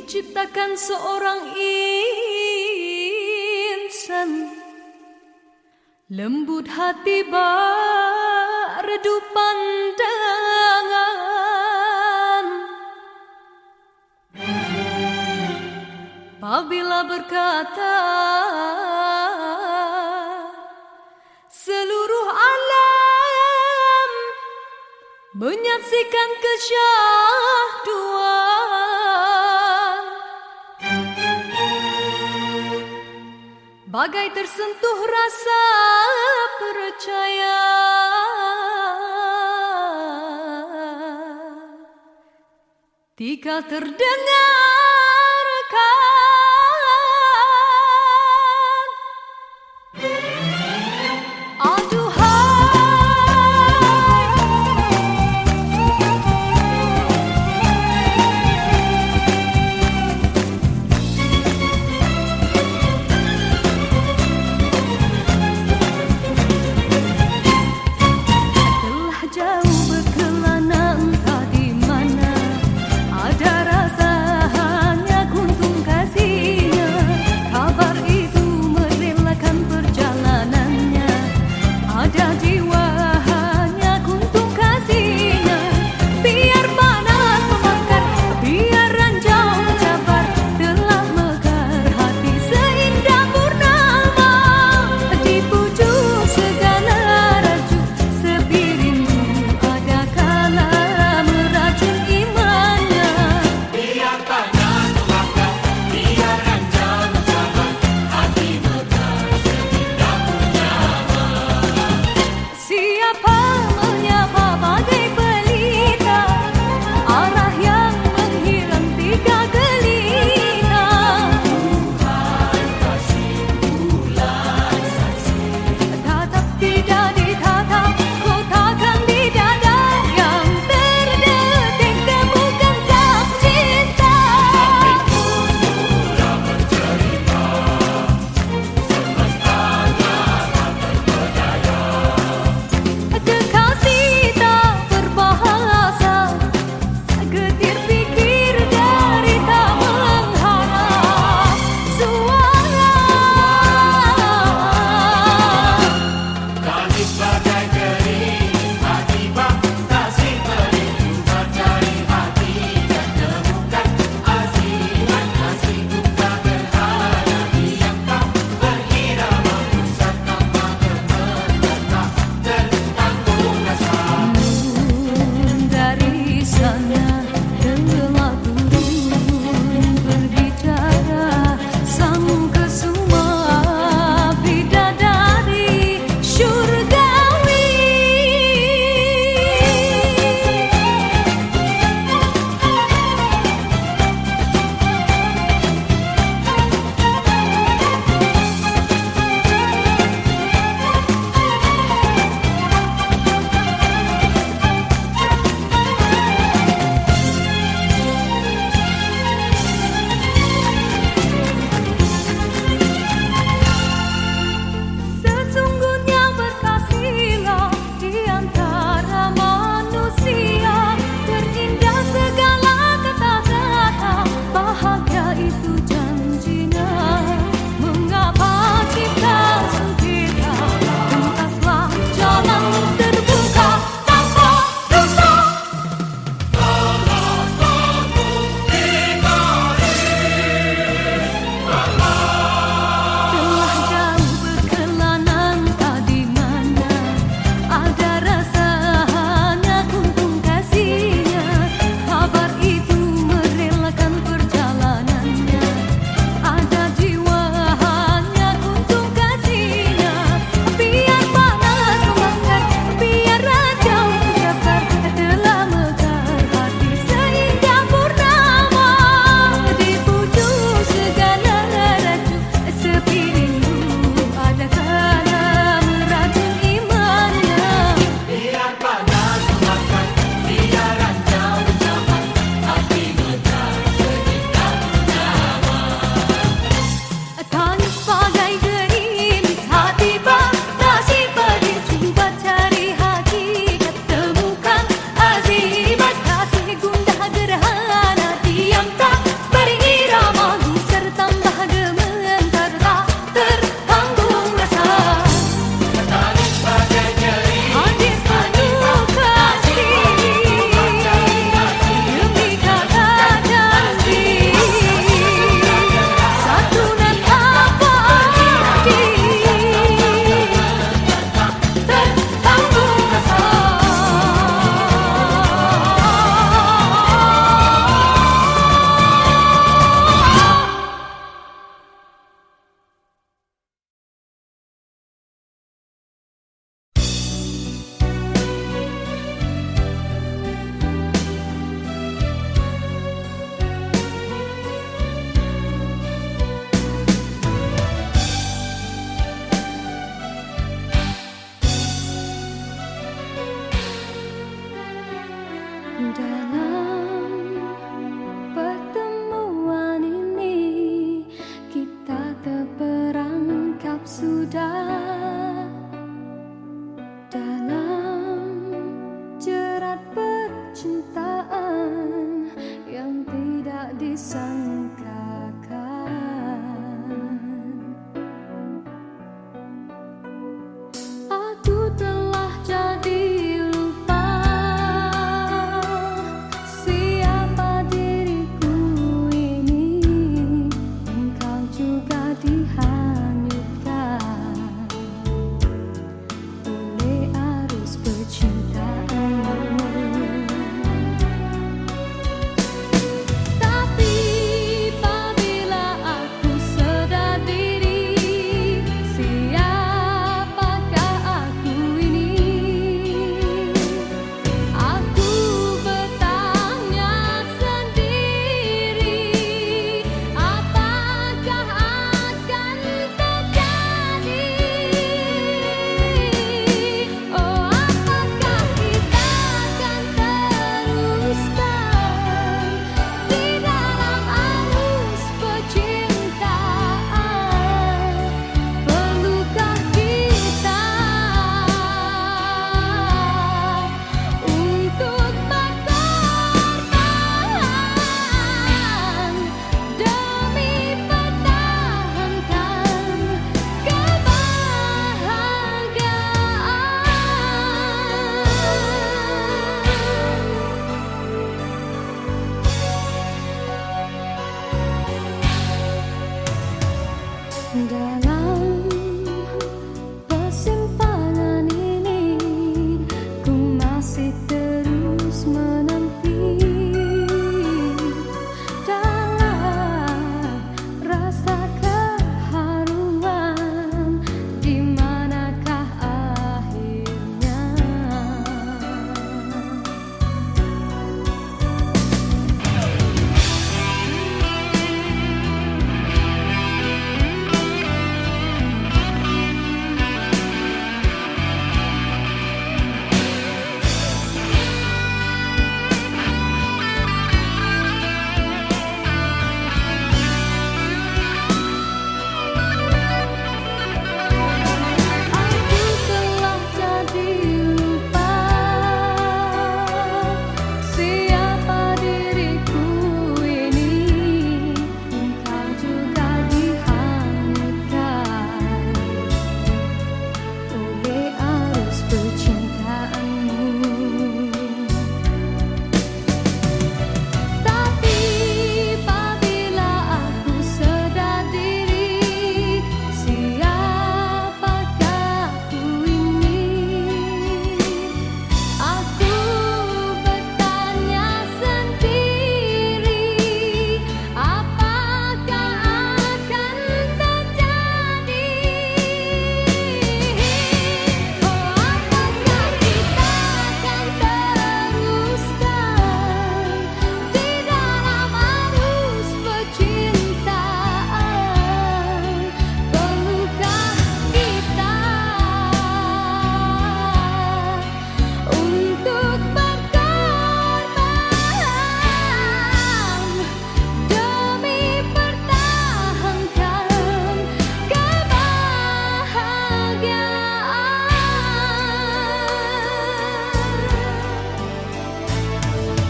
diciptakan seorang insan, lembut hati bak redup pandangan. Apabila berkata seluruh alam menyaksikan kesyahduan, bagai tersentuh rasa percaya. Tika terdengarkan jauh berkelana entah di mana ada rasa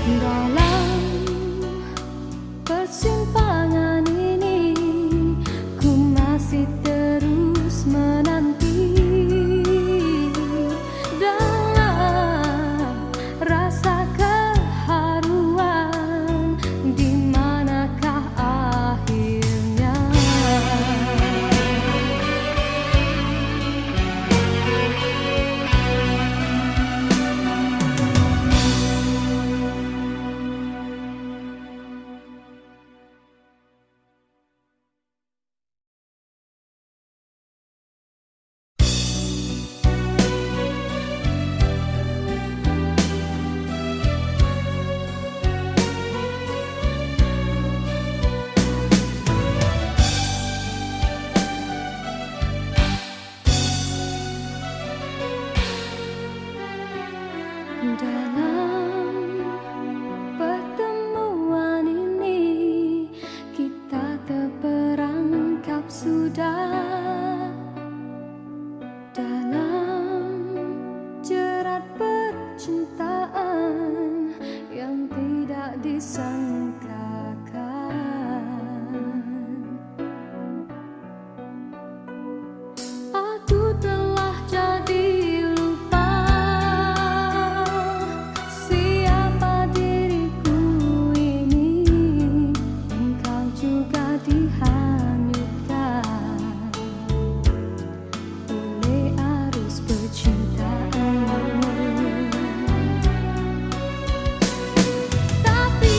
Dalam persimpangan ini ku masih terus menanti dalam rasa keharuan, di manakah akhirnya. Dalam pertemuan ini kita terperangkap sudah dalam jerat percintaan yang tidak disangkakan. Aku telah jadi lupa siapa diriku ini. Engkau juga dihanyutkan oleh arus percintaan. Tapi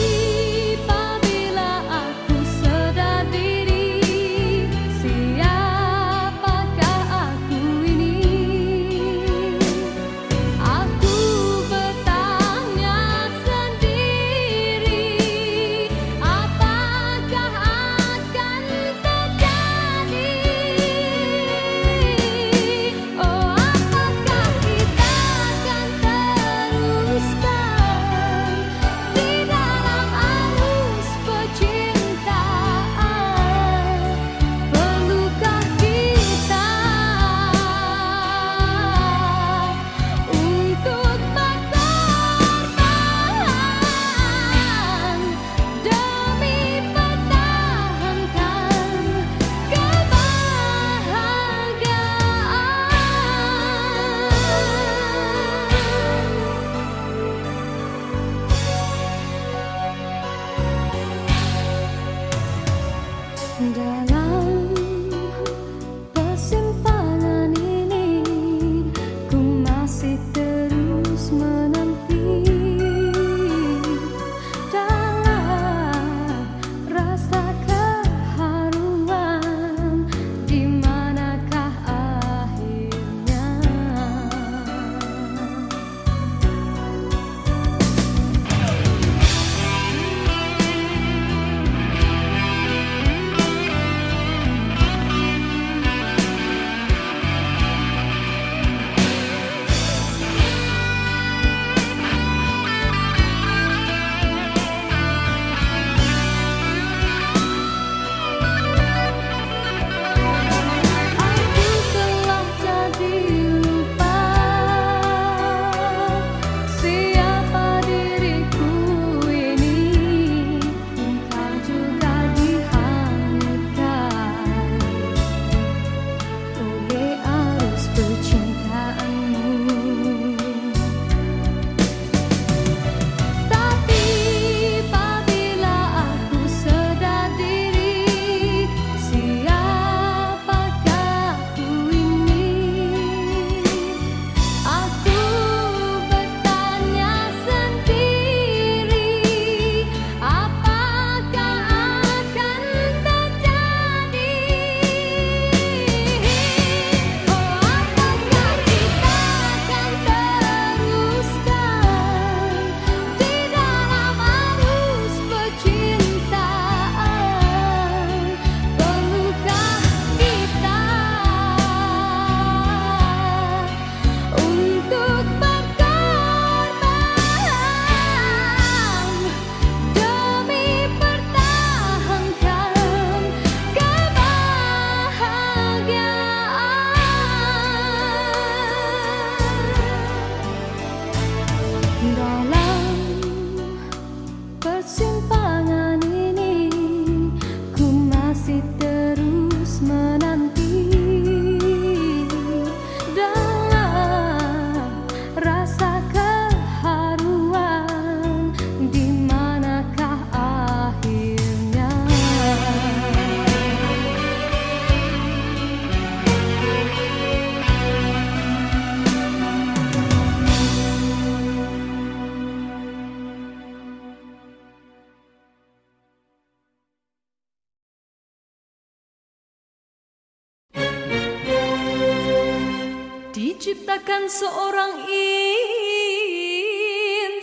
Diciptakan seorang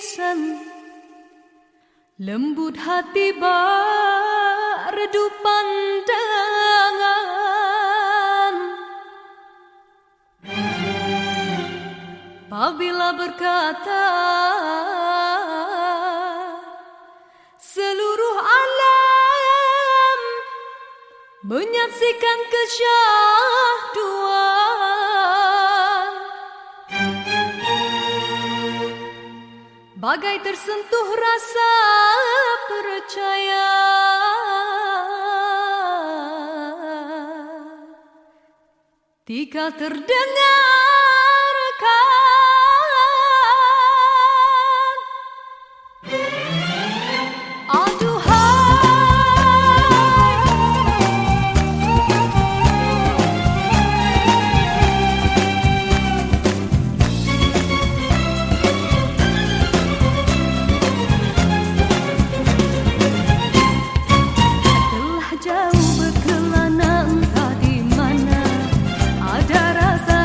insan, lembut hati bak redup pandangan. Apabila berkata seluruh alam menyaksikan kesyahduan, bagai tersentuh rasa percaya. Tika terdengarkan, telah jauh berkelana entah di mana ada rasa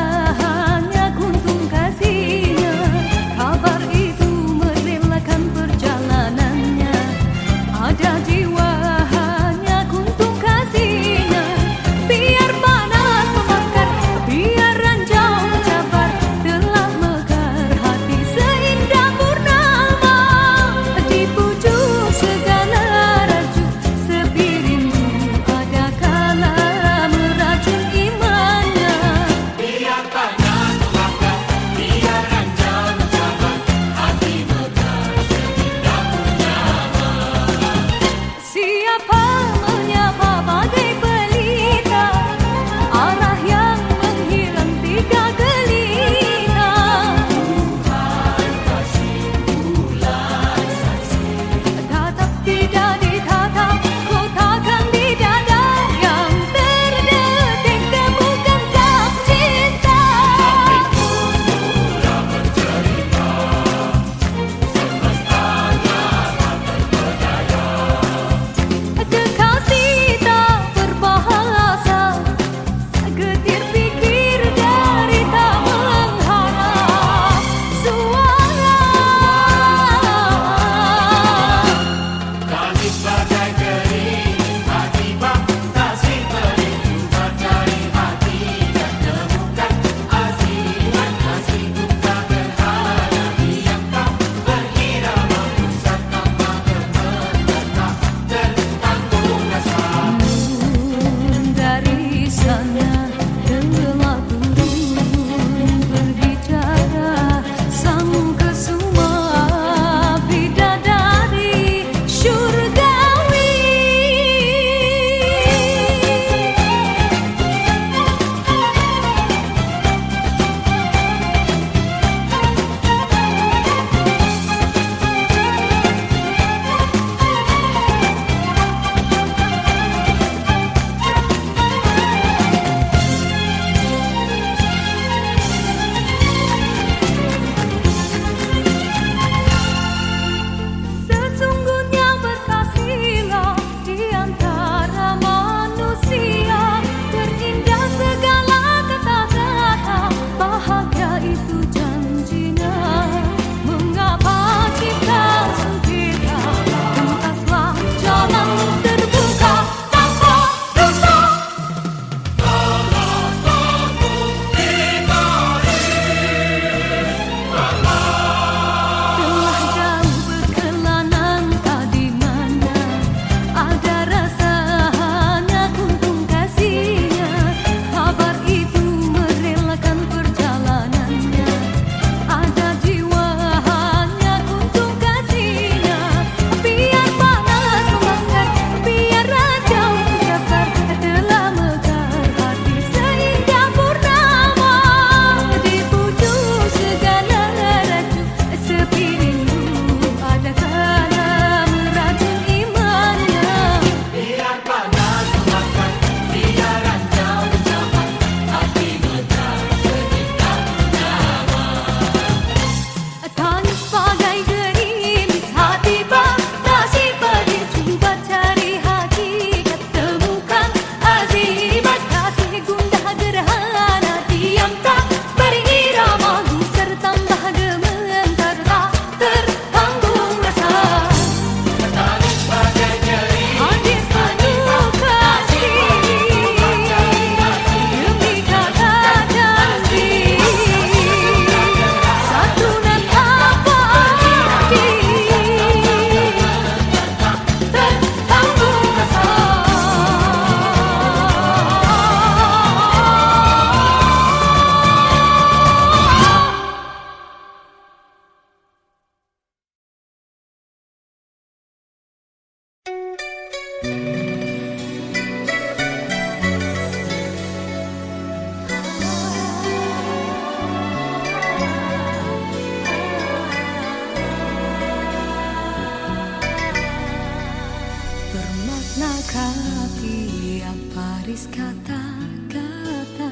Ataukah tiap baris kata-kata,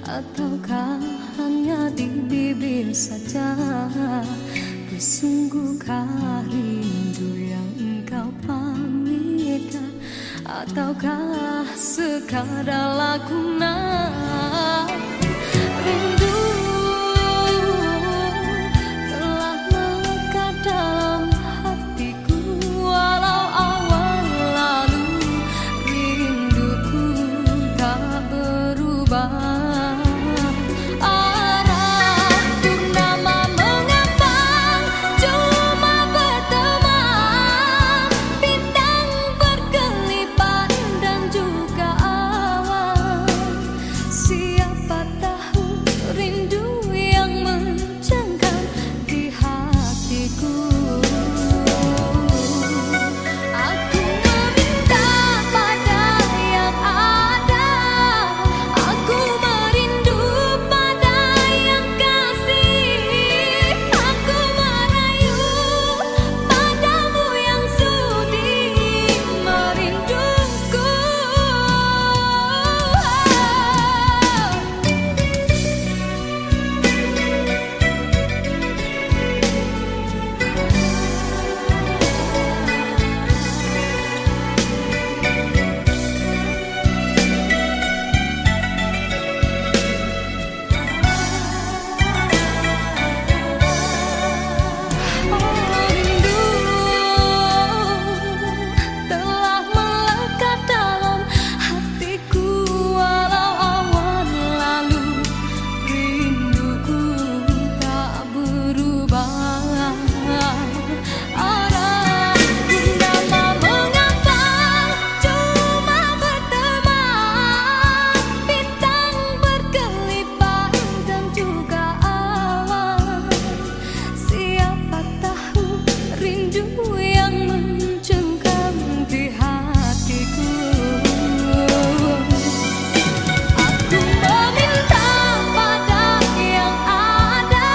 ataukah hanya di bibir saja? Bersungguhkah rindu yang engkau pamitkan, ataukah sekadar lakonan? Rindu telah melekat dalam hatiku, walau awal lalu rinduku tak berubah. Arah purnama mengambang, cuma berteman, bintang berkelipat dan juga awan. Siapa tahu rindu yang mencengkam di hatiku. Aku meminta pada yang ada, aku merindu pada yang kasih, aku merayu padamu yang sudi merinduku. Rindu telah melekat dalam hatiku, walau awan lalu rinduku tak berubah. Arah purnama mengambang, cuma berteman, bintang berkelipat dan juga awan. Siapa tahu rindu yang mencengkam di hatiku. Aku meminta pada yang ada,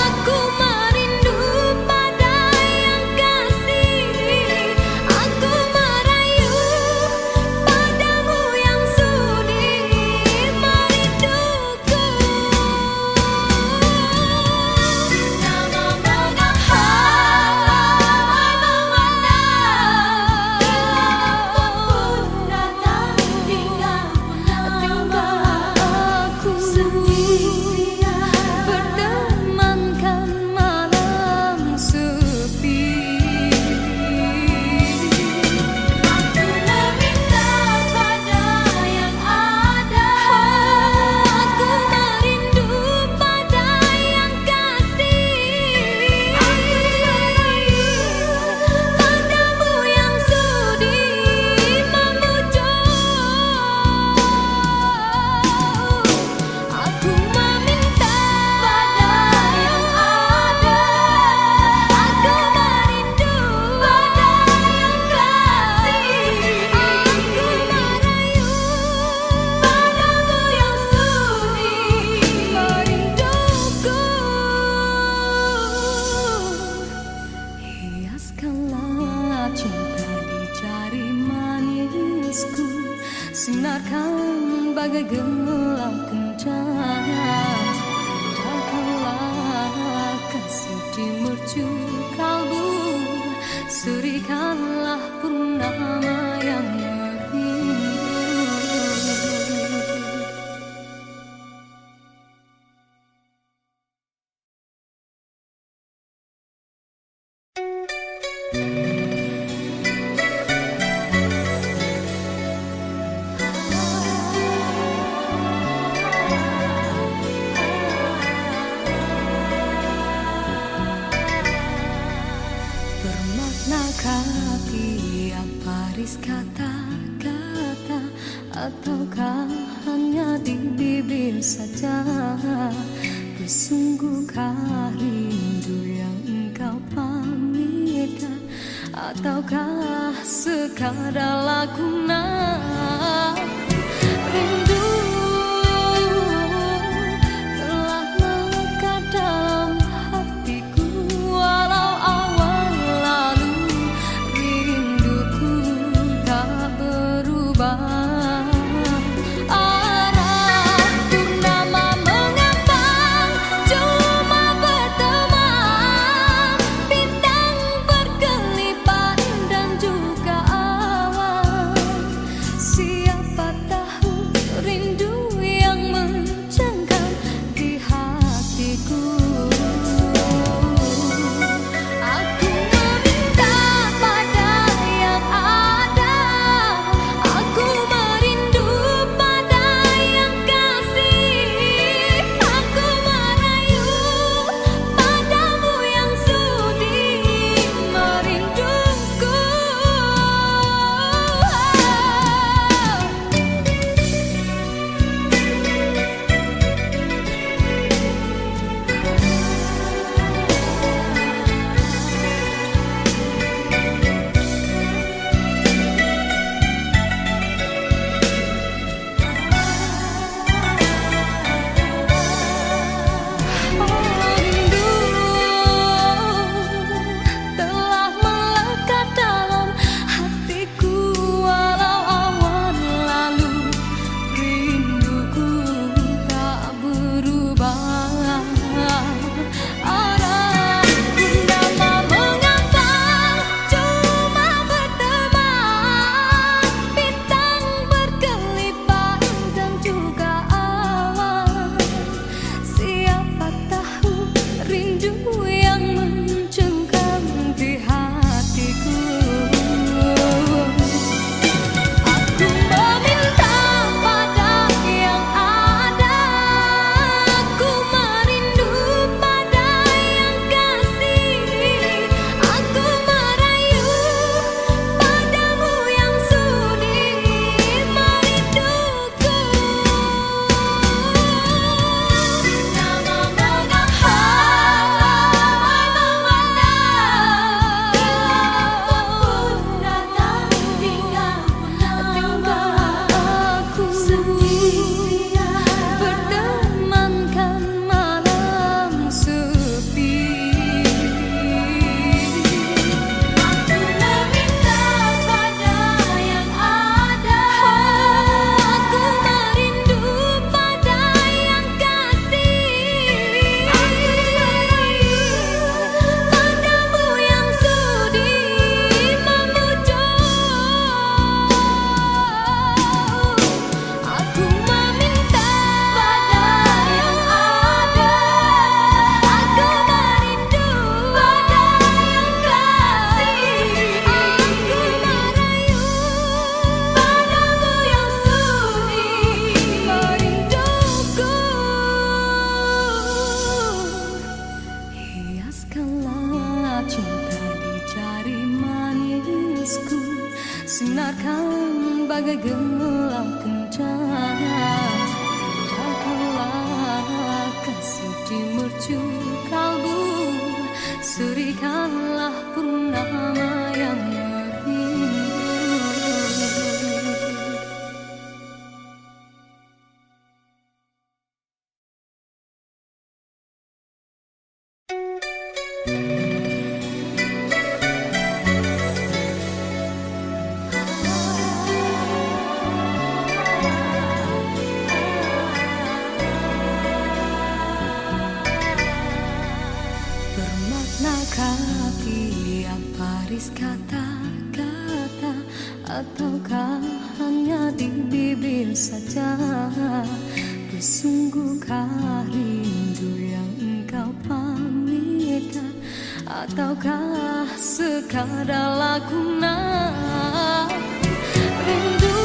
aku merindu pada yang kasih, aku merayu padamu yang sudi merinduku. Nama aku bertemankan malam sepi. Aku meminta pada yang ada, aku merindu pada yang kasih, aku merayu padamu yang sudi memujuk. Aku meminta pada yang ada, aku merindu pada yang kasih, aku merayu padamu yang sudi merinduku. Hiaskanlah cinta di jari manisku, sinarkan bagai gelang kencana. Jagalah kasih di mercu kalbu, serikanlah purnama yang merindu. Bermaknakah tiap baris kata-kata, ataukah hanya di bibir saja? Bersungguhkah rindu yang engkau pamitkan, ataukah sekadar lakonan? Rindu telah melekat dalam hatiku, walau awal lalu rinduku tak Sinarkan bagai gemilang kencana, jagalah kasih di mercu kalbu, serikanlah purnama yang merindu. Baris kata-kata ataukah hanya di bibir saja? Bersungguhkah rindu yang engkau pamitkan, ataukah sekadar lakonan? Rindu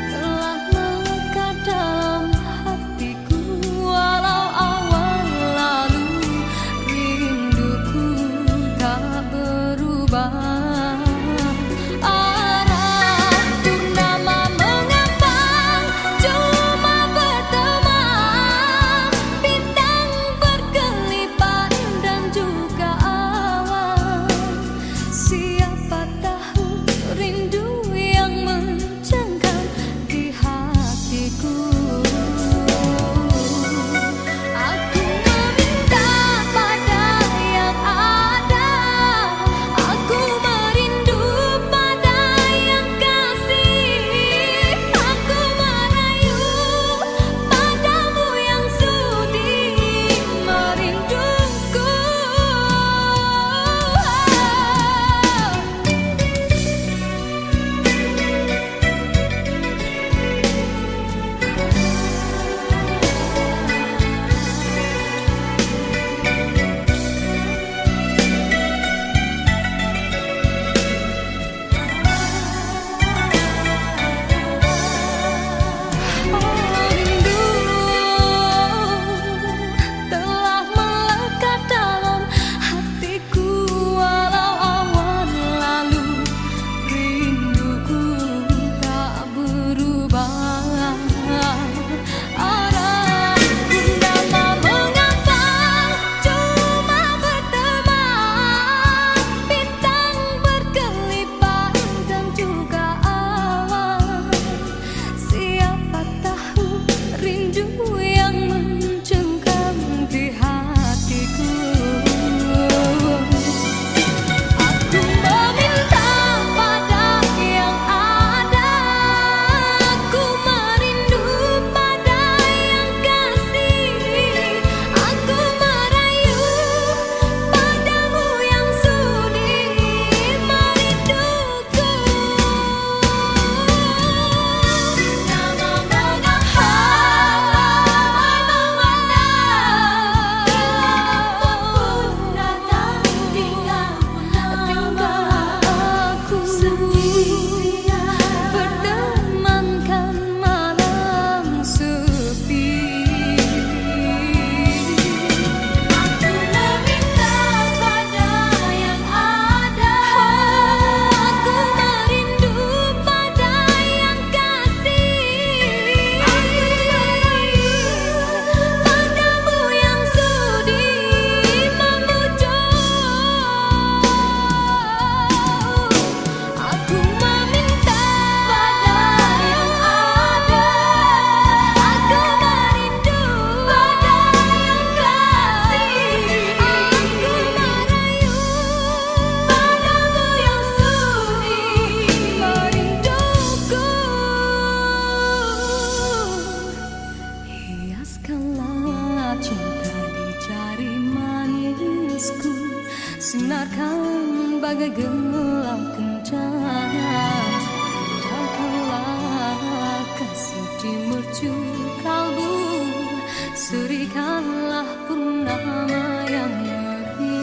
telah melekat dalam hatiku walau awal lalu. Arah purnama mengambang, cuma berteman, bintang berkelipan dan juga awan. Siapa tahu rindu yang mencengkam di hatiku. Aku meminta pada yang ada, aku merindu pada yang kasih, aku merayu padamu yang sudi merinduku. Rindu telah melekat dalam hatiku walau awan lalu. Rinduku tak berubah. Arah purnama mengambang, cuma berteman, bintang berkelipan dan juga awan. Siapa tahu rindu yang mencengkam di hatiku. Aku meminta pada yang ada, aku merindu pada yang kasih, aku merayu padamu yang sudi merinduku. Nama aku sendirian bertemankan malam sepi. Aku meminta pada yang ada, aku merindu pada yang kasih, aku merayu padamu yang sudi memujuk. Aku meminta pada yang ada, aku merindu pada yang kasih, aku merayu padamu yang sudi merinduku. Hiaskanlah cinta di jari manisku, sinarkan bagai gemilang kencana, jagalah kasih di mercu kalbu, serikanlah purnama yang merindu.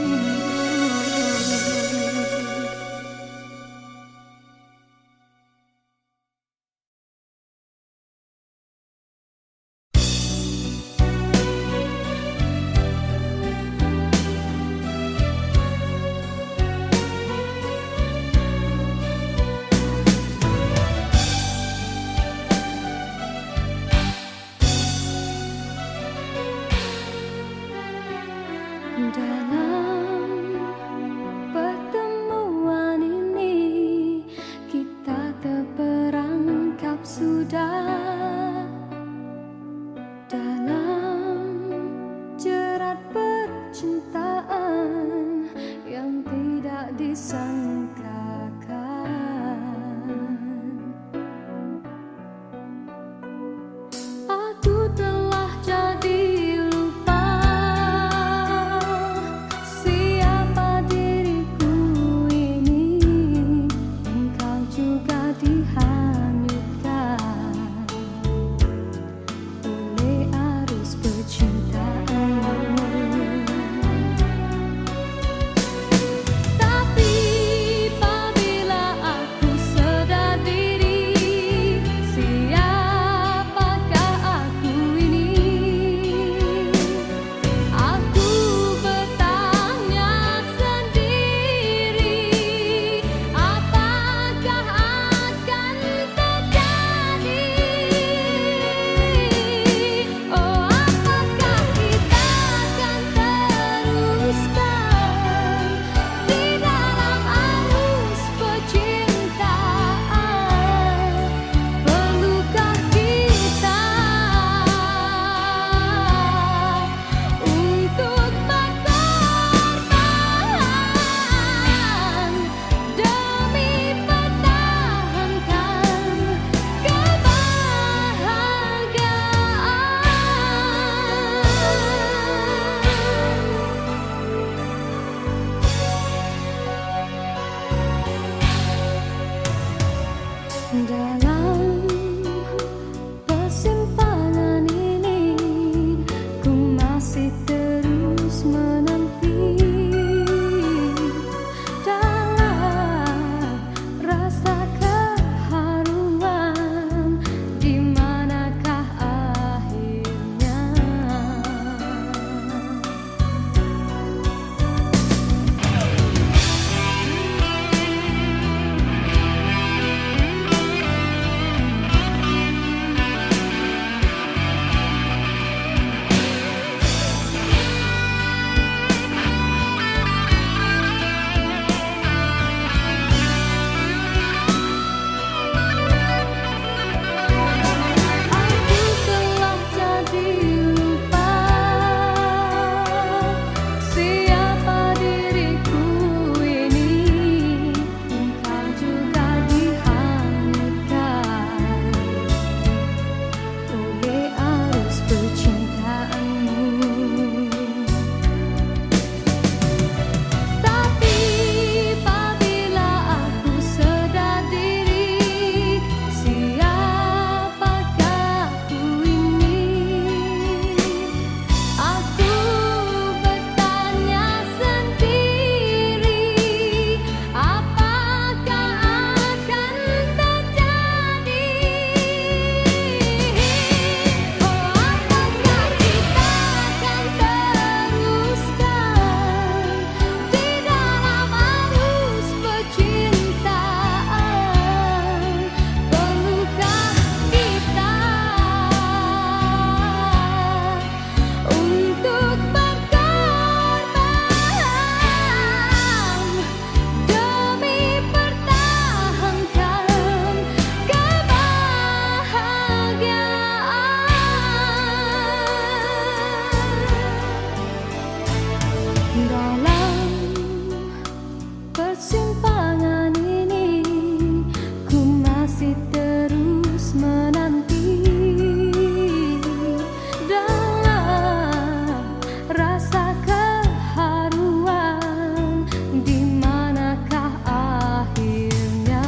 persimpangan ini ku masih terus menanti dalam rasa keharuan, di manakah akhirnya.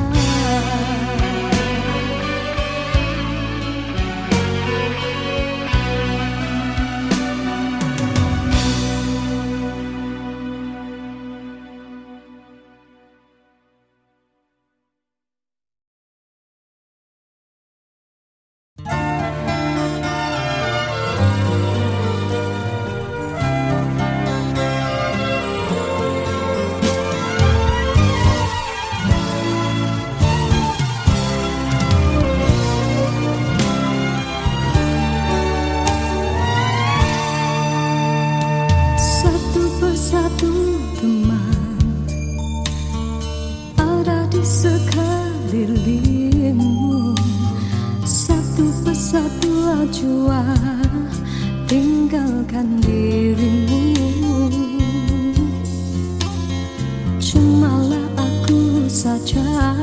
Satu persatu teman ada di sekelilingmu, satu persatu acuan tinggalkan dirimu. Cumalah aku saja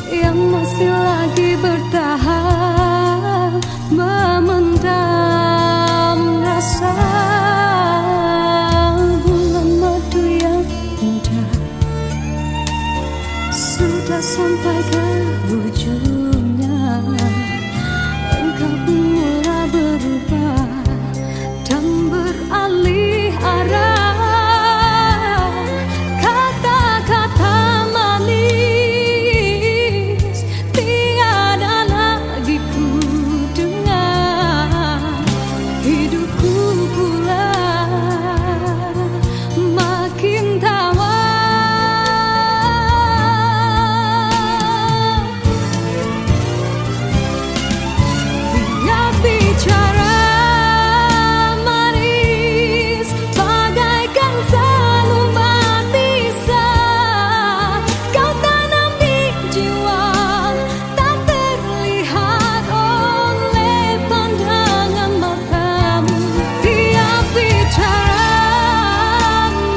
yang masih lagi bertahan memendam rasa. Bulan madu yang indah sudah sampai ke ujungnya, engkau pun mulai berubah dan beralih arah. Kata-kata manis tiada lagi ku dengar, hidupku pula makin tawar. Dia bicara manis bagaikan selembar pisah, kau tanam di jiwa tak terlihat oleh pandangan matamu. Dia bicara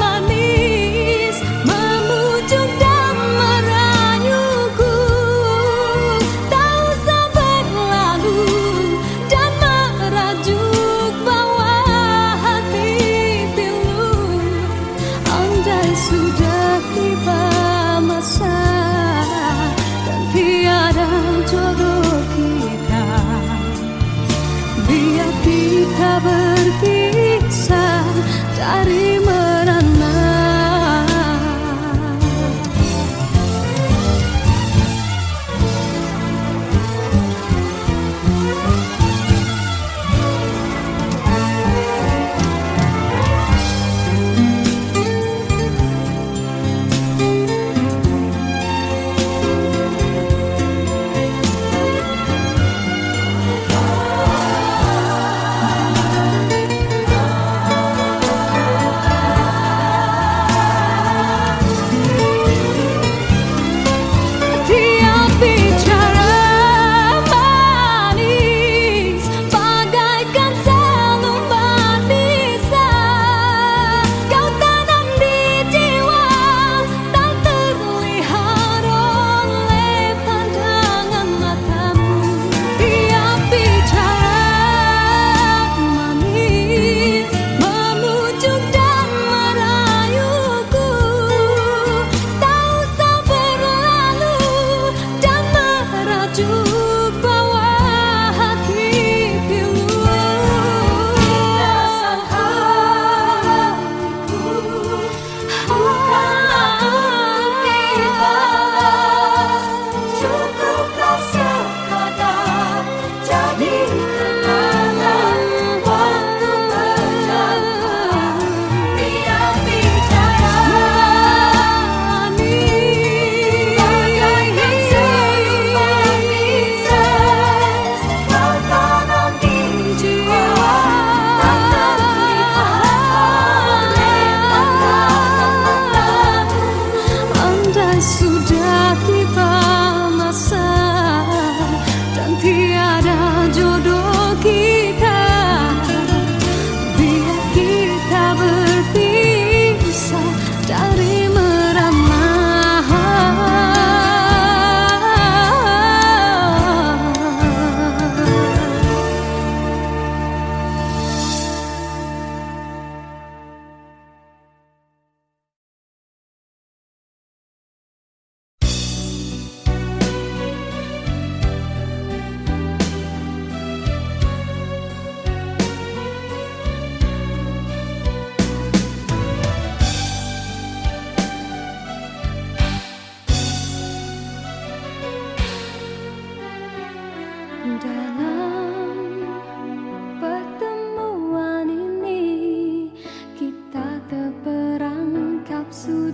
manis memujuk dan merayuku, tak usah berlalu dan merajuk bawah hati pilu. Andai sudah tiba masa dan tiada jodoh kita, biar kita berpisah dari merana.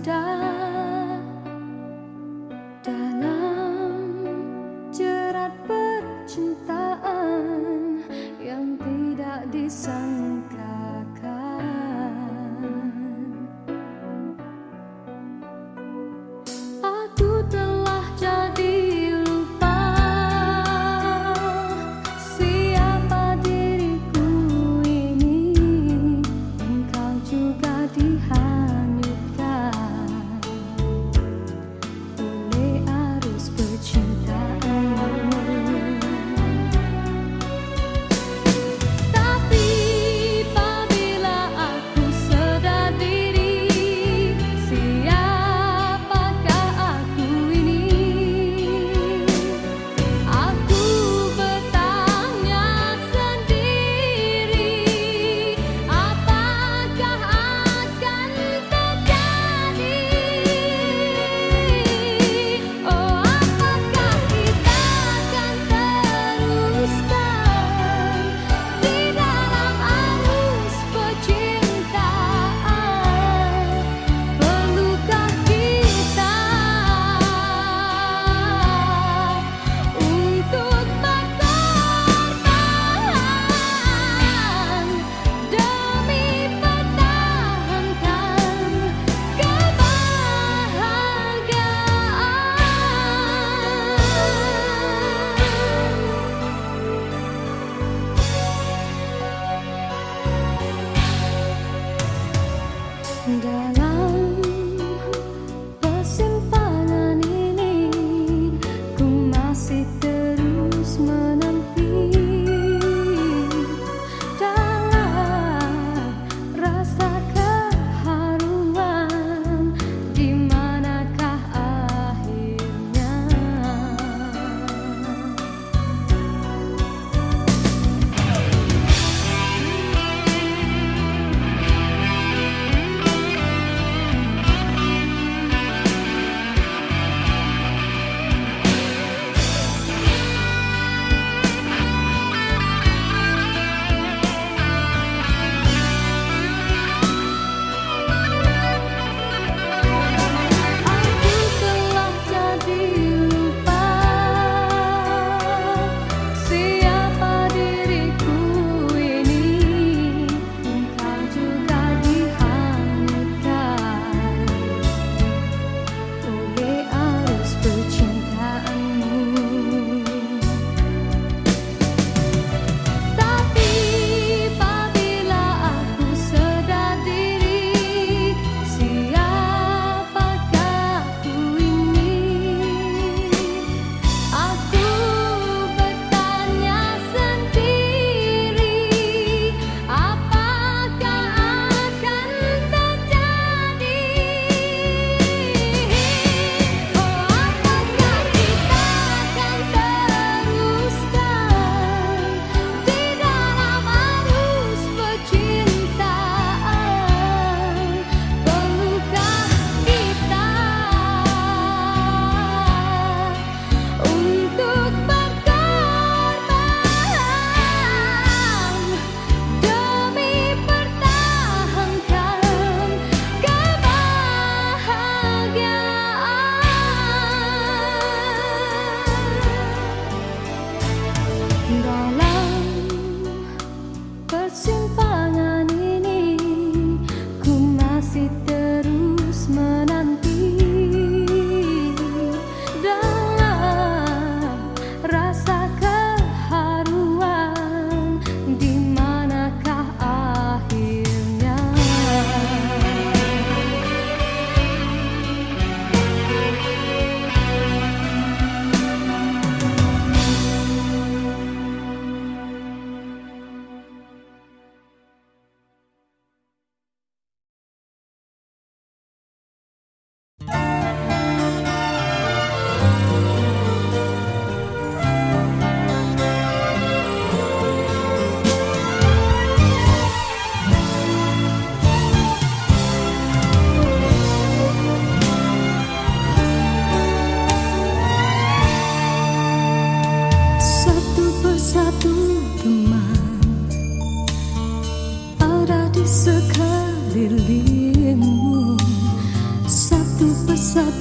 sudah dalam jerat percintaan yang tidak disangkakan. Aku telah jadi lupa siapa diriku ini. Engkau juga dihanyutkan oleh arus percintaan.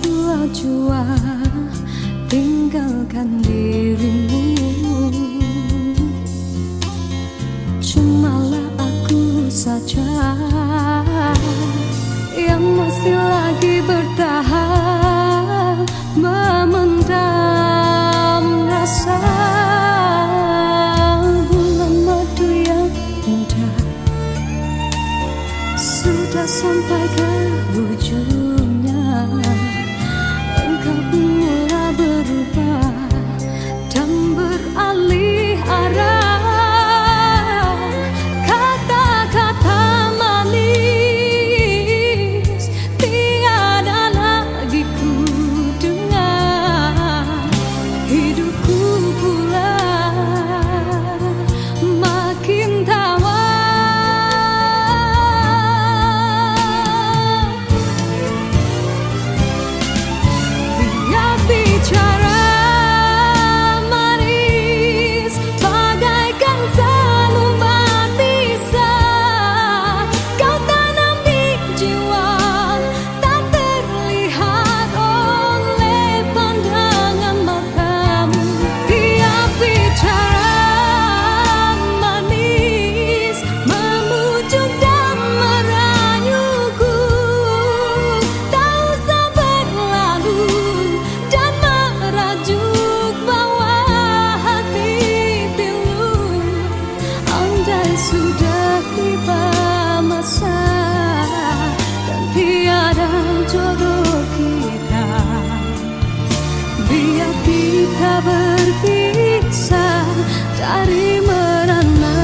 tua jua tinggalkan dirimu. Cumalah aku saja yang masih lagi bertahan memendam rasa. Bulan madu yang indah sudah sampai ke ujungnya. Engkau pun mulai berubah dan beralih arah. Kata-kata manis tiada lagi ku dengar. Hidupku pula makin tawar. Bicara manis bagaikan selumban bisa kau tanam di jiwa, tak terlihat oleh pandangan matamu. Tiap bicara manis memujuk dan merayuku, tak usah berlalu dan merajuk bawah hati pilu. Andai sudah tiba masa dan tiada jodoh kita, biar kita berpisah dari merana.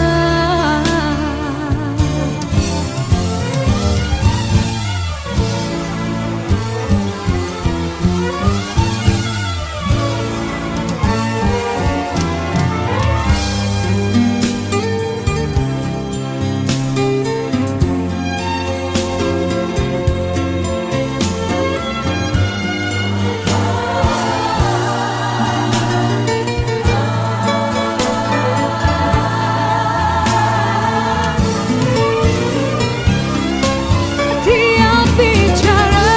Tiap bicara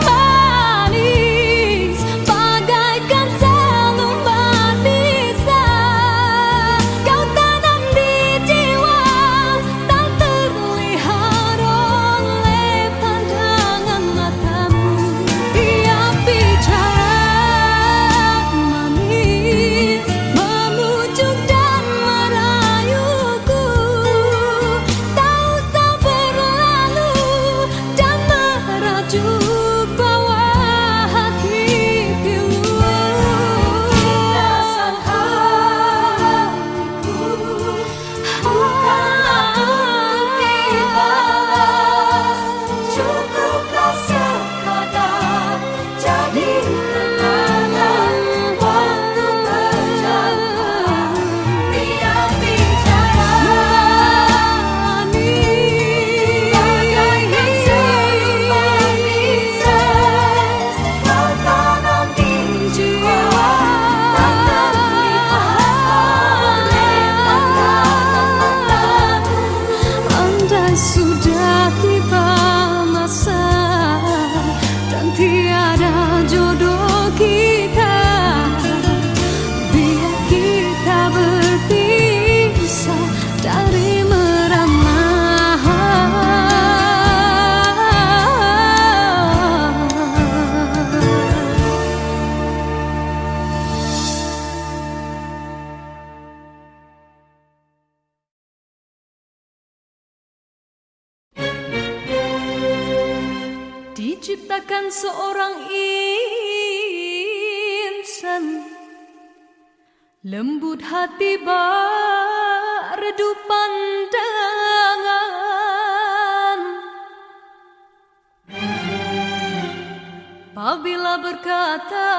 manis bagaikan selumban bisa kau tanam di jiwa, tak terlihat oleh pandangan matamu. Tiap bicara manis memujuk dan merayuku, tak usah berlalu dan merajuk bawah hati pilu. Rasa hatiku bukanlah untuk dibalas, cukuplah sekadar jadi kenangan waktu berjalan. Tiap bicara manis bagaikan selumban bisa kau tanam di jiwa, tak terlihat oleh pandangan matamu. Andai sudah tiba masa dan tiada jodoh kita, biar kita berpisah dari merana. Diciptakan seorang insan lembut hati berdu pandangan. Apabila berkata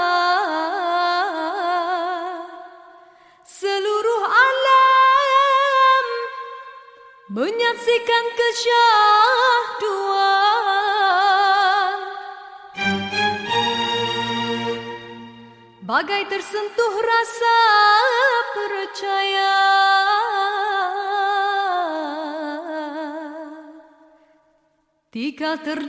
seluruh alam menyaksikan kesyahduan, bagai tersentuh rasa percaya. Tika terdengarkan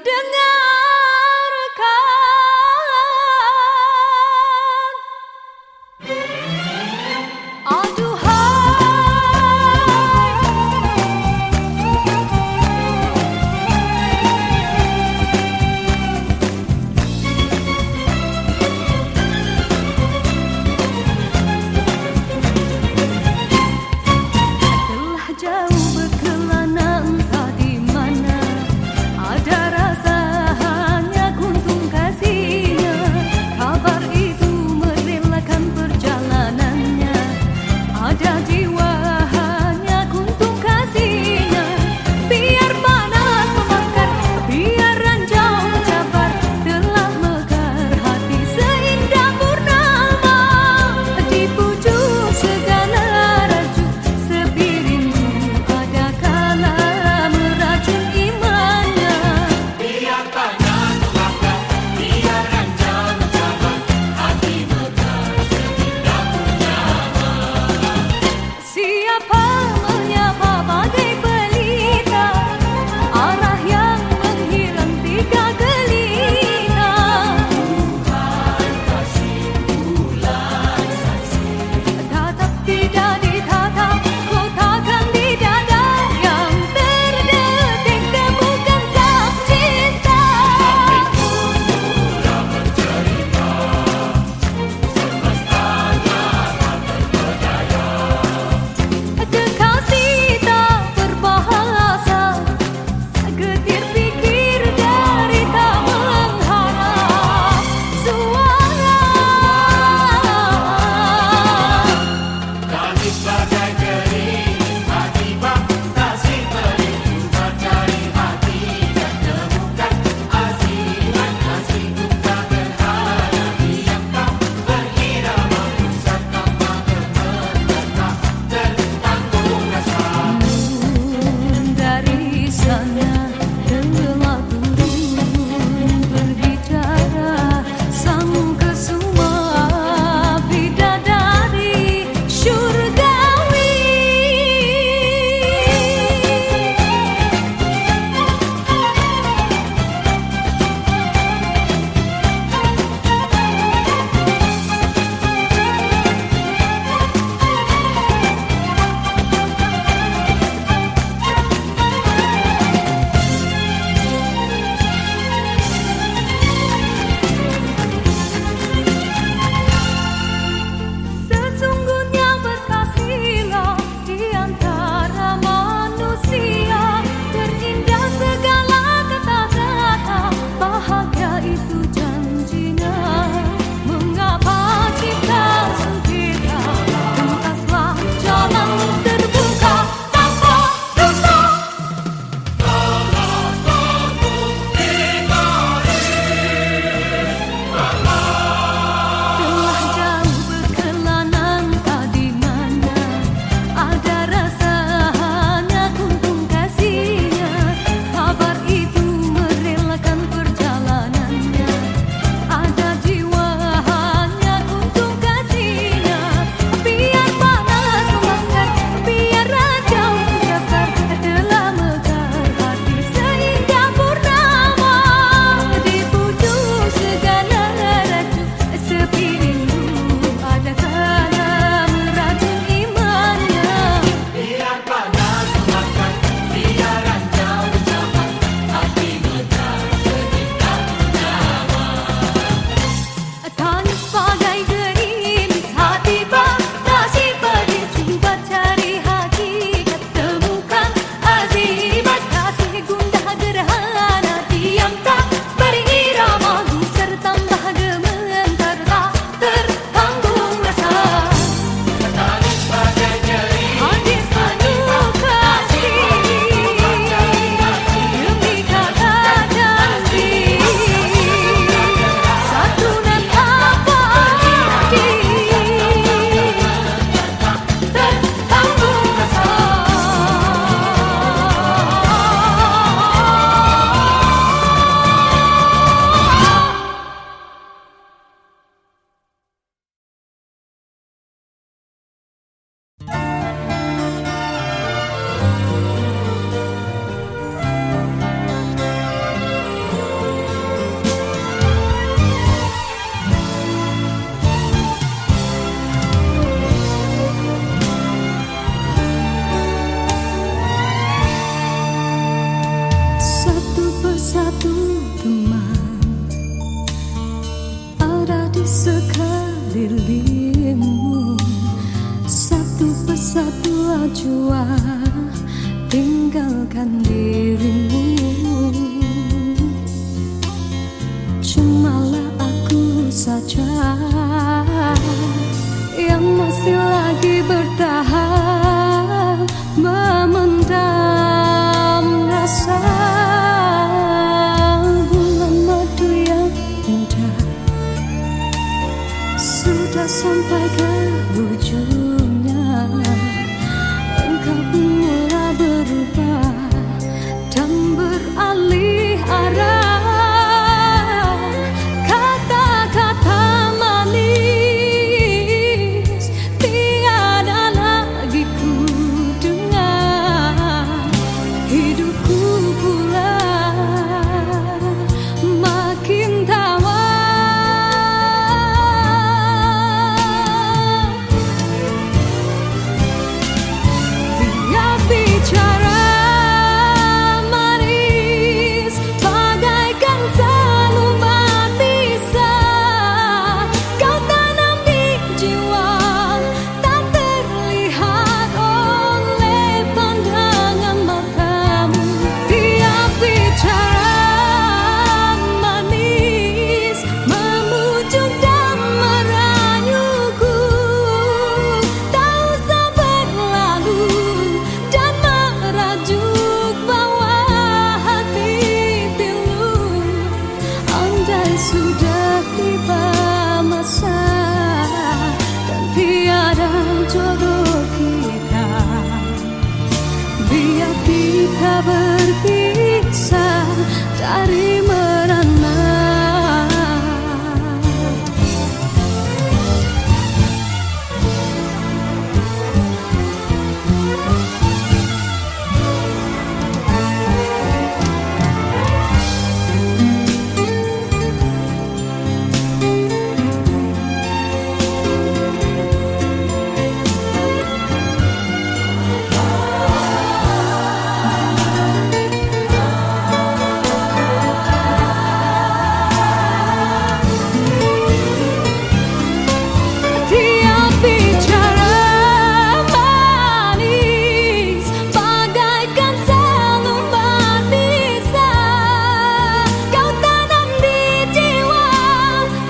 sekelilingmu, satu persatu ajua tinggalkan dirimu. Cumalah aku saja yang masih lagi bertahan, memendam rasa. Bulan madu yang indah sudah sampai ke ujungnya, engkau pun mulai berubah dan beralih arah. Kata-kata manis tiada lagi ku dengar, hidupku pula makin tawar. Tiap bicara manis bagaikan selembar pisah, kau tanam di jiwa tak terlihat oleh pandangan matamu. Tiap bicara manis memujuk dan merayuku, tak usah berlalu dan merajuk bawa hati pilu. Andai sudah tiba masa dan tiada jodoh kita, biar kita berpisah dari merana. Tiap bicara manis bagaikan selembar pisah, kau tanam di jiwa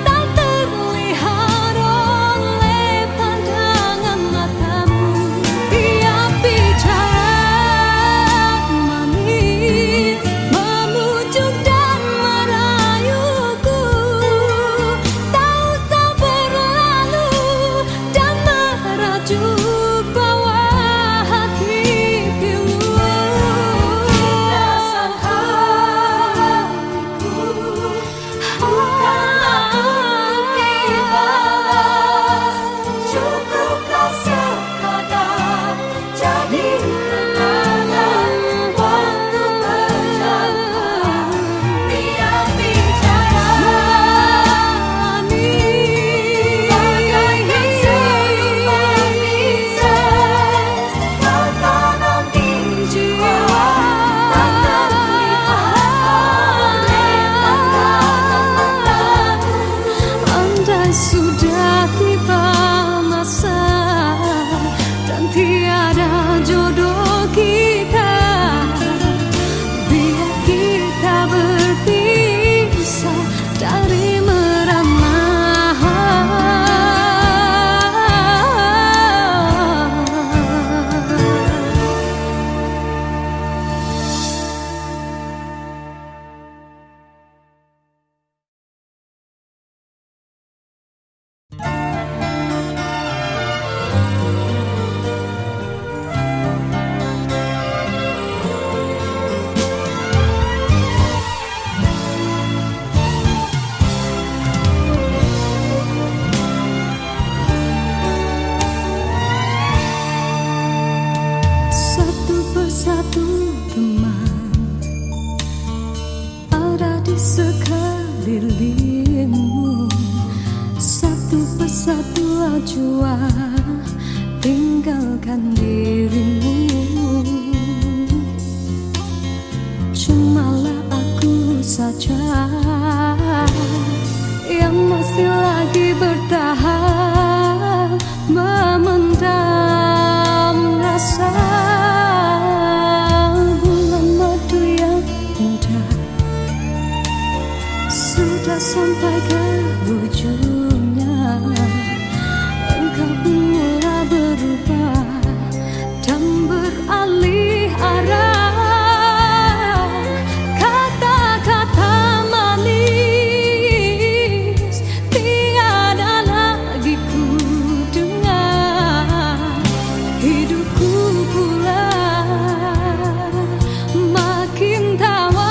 tak terlihat oleh pandangan matamu. Tiap bicara manis memujuk dan merayuku, tak usah berlalu dan merajuk bawa hati pilu. Rasa hatiku bukanlah untuk dibalas, cukuplah sekadar jadi kenangan waktu berjauhan. Tiap bicara manis bagaikan selembar pisah, kau tanam di jiwa tak terlihat oleh pandangan matamu. Andai sudah tiba masa dan tiada jodoh kita, biar kita berpisah dari merana. Satu persatu teman ada di sekelilingmu, satu persatu ajua tinggalkan dirimu. Cumalah aku saja yang masih lagi sampai ke ujungnya, engkau pun mulai berubah dan beralih arah. Kata-kata manis tiada lagi ku dengar. Hidupku pula makin tawar.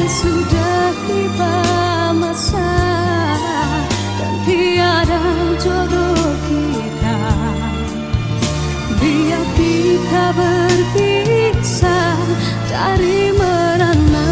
Sudah tiba masa dan tiada jodoh kita, biar kita berpisah dari merana.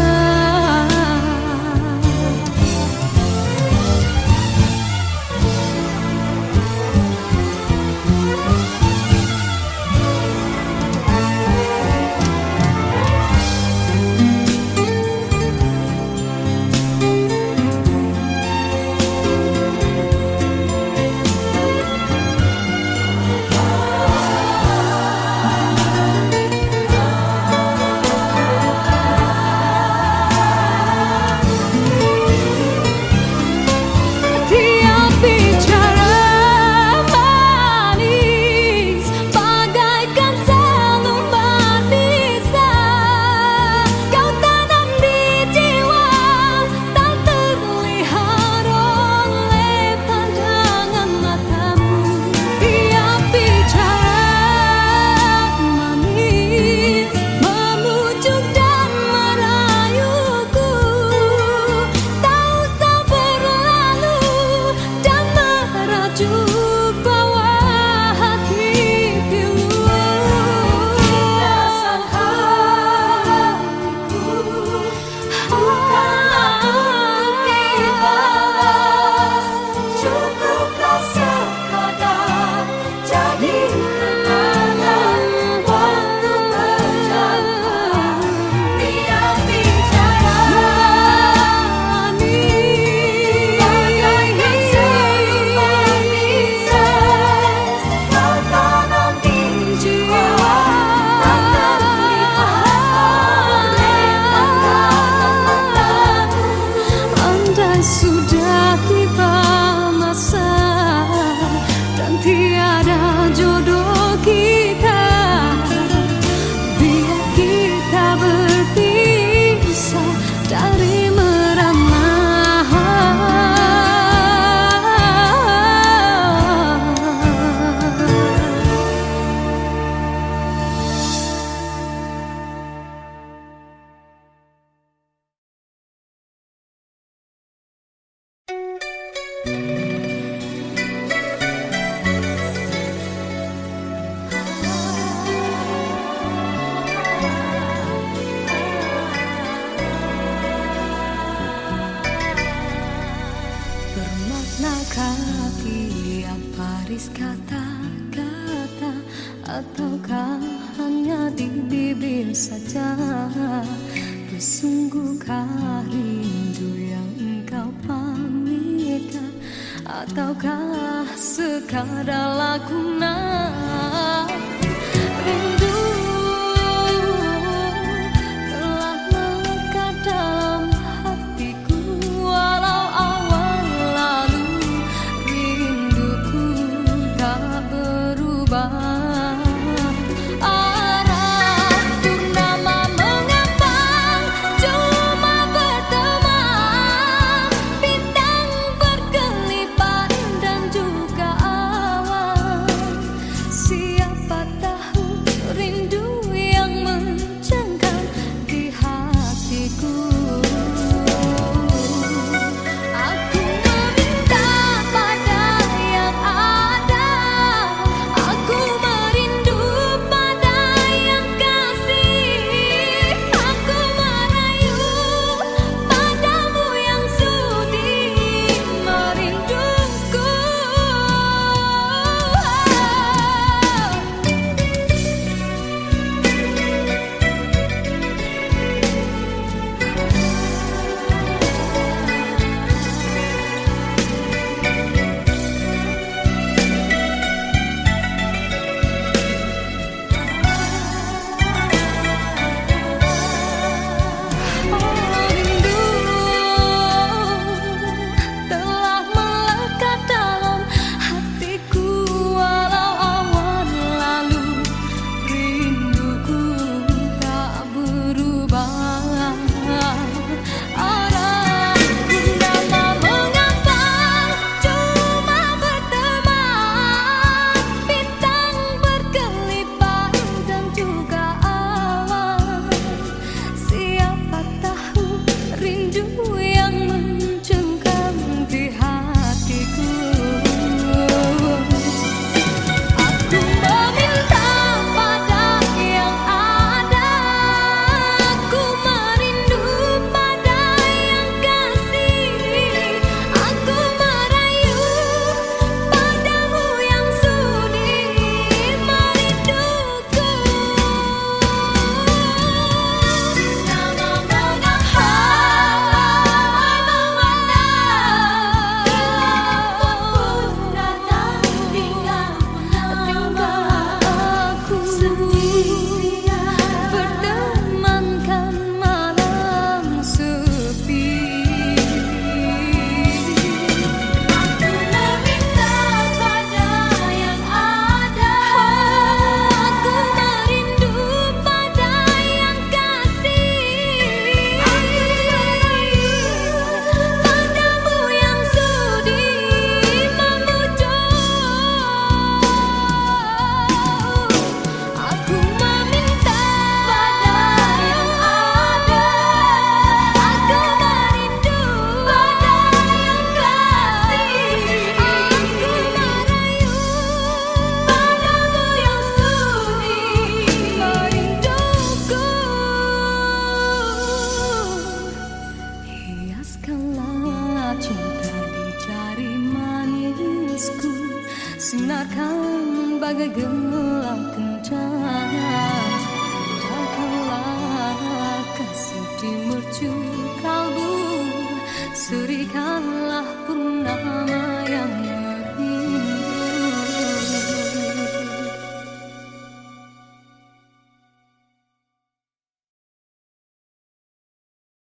Sudah tiba masa dan tiada jodoh kita, biar kita berpisah dari merana. Bermaknakah tiap baris kata-kata, ataukah hanya di bibir saja? Bersungguhkah rindu yang engkau pamitkan, ataukah sekadar lakonan? Rindu telah melekat dalam hatiku, walau awal lalu rinduku tak berubah. Siapa tahu Sinarkan bagai gemerlap kencana, datanglah kasih di mercu kalbu, serikanlah purnama yang